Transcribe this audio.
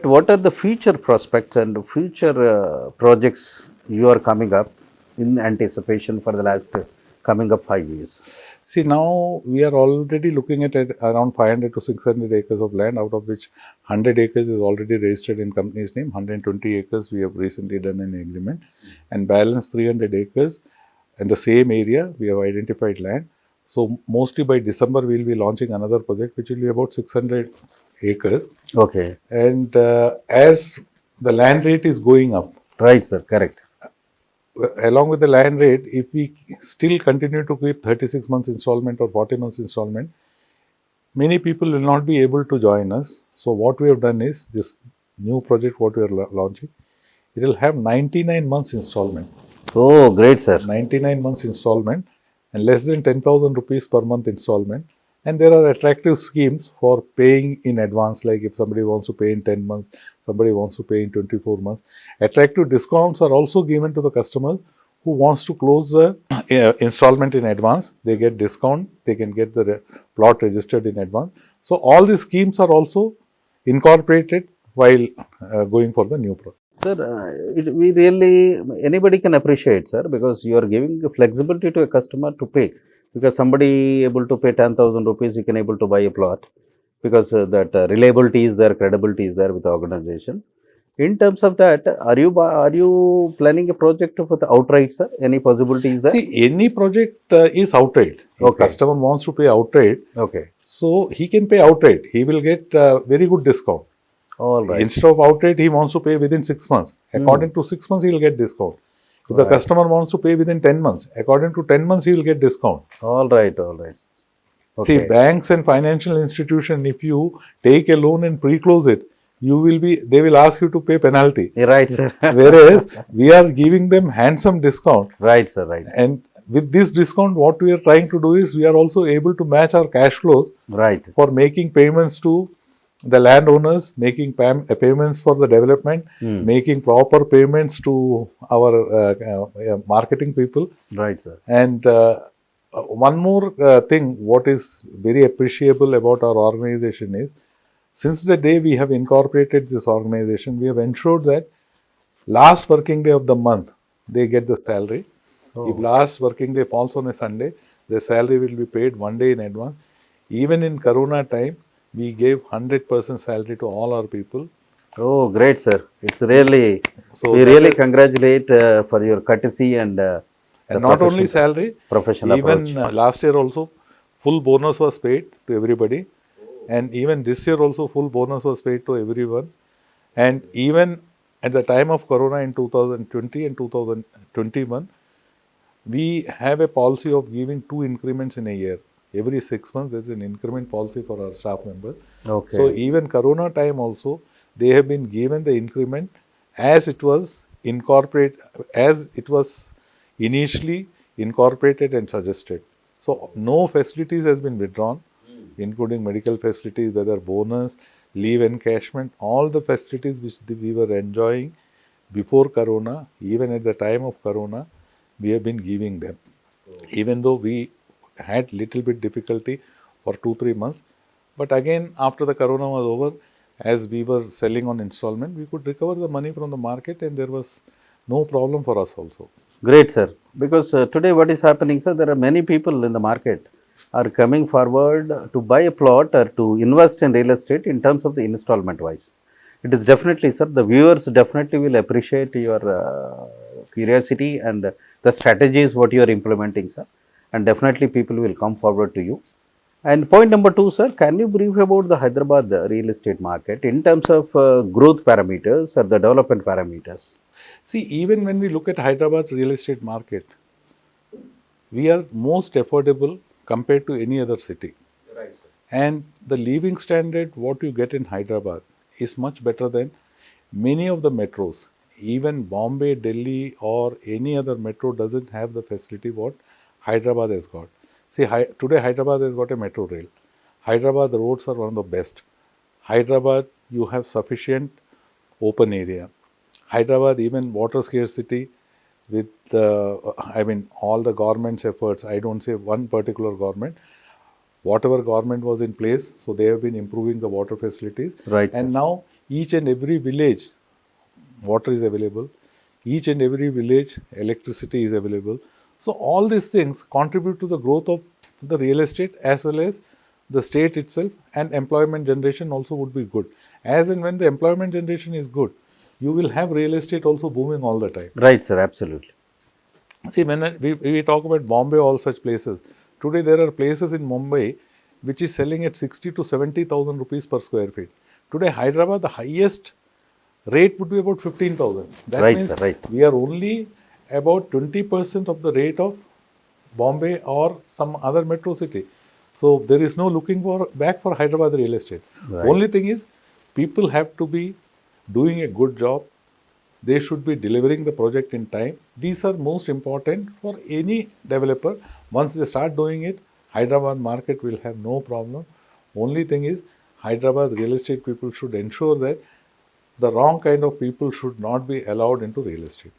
what are the future prospects and future projects you are coming up in anticipation for the last coming up 5 years? See, now we are already looking at around 500 to 600 acres of land, out of which 100 acres is already registered in company's name. 120 acres we have recently done an agreement, and balance 300 acres in the same area we have identified land. So mostly by December we will be launching another project which will be about 600 acres. Okay. And as the land rate is going up, Right, sir. Correct. along with the land rate, if we still continue to keep 36 months installment or 40 months installment, many people will not be able to join us. So what we have done is this new project what we are launching, it will have 99 months installment. Oh, great, sir. 99 months installment and less than 10,000 rupees per month installment. And there are attractive schemes for paying in advance, like if somebody wants to pay in 10 months, somebody wants to pay in 24 months. Attractive discounts are also given to the customers who wants to close the installment in advance. They get discount, they can get the plot registered in advance. So all these schemes are also incorporated while going for the new project. Sir, we really, anybody can appreciate, sir, because you are giving flexibility to a customer to pay. Because somebody able to pay 10,000 rupees, he can able to buy a plot because that reliability is there, credibility is there with the organization. In terms of that, are you planning a project with outright, sir? Any possibility is there? See, any project is outright. If Okay. customer wants to pay outright, Okay. so he can pay outright. He will get very good discount. All right. Instead of outright, he wants to pay within 6 months. According to 6 months, he will get discount. If the customer wants to pay within 10 months, according to 10 months, he will get discount. All right. All right. See, banks and financial institution, if you take a loan and pre-close it, they will ask you to pay penalty. Right, sir. Whereas we are giving them handsome discount. Right, sir. Right. And with this discount, what we are trying to do is we are also able to match our cash flows Right. for making payments to the landowners, making payments for the development, making proper payments to our marketing people. Right, sir. And one more thing, what is very appreciable about our organization is, since the day we have incorporated this organization, we have ensured that last working day of the month, they get the salary. If last working day falls on a Sunday, the salary will be paid 1 day in advance. Even in Corona time, we gave 100% salary to all our people. Oh, great, sir. It's really, So we really congratulate for your courtesy and not only salary, professional even approach. last year also, full bonus was paid to everybody. And even this year also, full bonus was paid to everyone. And even at the time of Corona in 2020 and 2021, we have a policy of giving 2 increments in a year. Every 6 months, there is an increment policy for our staff members. Okay. So even Corona time also, they have been given the increment as it was initially incorporated and suggested. So no facilities has been withdrawn, including medical facilities, whether bonus, leave encashment, all the facilities which we were enjoying before Corona, even at the time of Corona, we have been giving them. Even though we had little bit difficulty for 2-3 months, but again after the Corona was over, as we were selling on installment, we could recover the money from the market and there was no problem for us also. Great, sir. Because today what is happening, sir, there are many people in the market are coming forward to buy a plot or to invest in real estate in terms of the installment wise. It is definitely, sir, the viewers definitely will appreciate your curiosity and the strategies what you are implementing, sir. And definitely people will come forward to you. And point number 2, sir, can you brief about the Hyderabad real estate market in terms of growth parameters or the development parameters? See, even when we look at Hyderabad real estate market, we are most affordable compared to any other city. Right, sir. And the living standard, what you get in Hyderabad, is much better than many of the metros. Even Bombay, Delhi, or any other metro doesn't have the facility what Hyderabad has got. See, today Hyderabad has got a metro rail. Hyderabad roads are one of the best. Hyderabad, you have sufficient open area. Hyderabad, even water scarcity, with all the government's efforts, I don't say one particular government, whatever government was in place, so they have been improving the water facilities. Right, and sir. now each and every village water is available, each and every village electricity is available. So all these things contribute to the growth of the real estate as well as the state itself, and employment generation also would be good. As and when the employment generation is good, you will have real estate also booming all the time. Right, sir, absolutely. See, when we talk about Bombay, all such places, today there are places in Mumbai which is selling at 60 to 70,000 rupees per square feet. Today, Hyderabad, the highest rate would be about 15,000. That Right, means sir, right. we are only about 20% of the rate of Bombay or some other metro city. So there is no looking for back for Hyderabad real estate. Right. Only thing is, people have to be doing a good job. They should be delivering the project in time. These are most important for any developer. Once they start doing it, Hyderabad market will have no problem. Only thing is, Hyderabad real estate people should ensure that the wrong kind of people should not be allowed into real estate.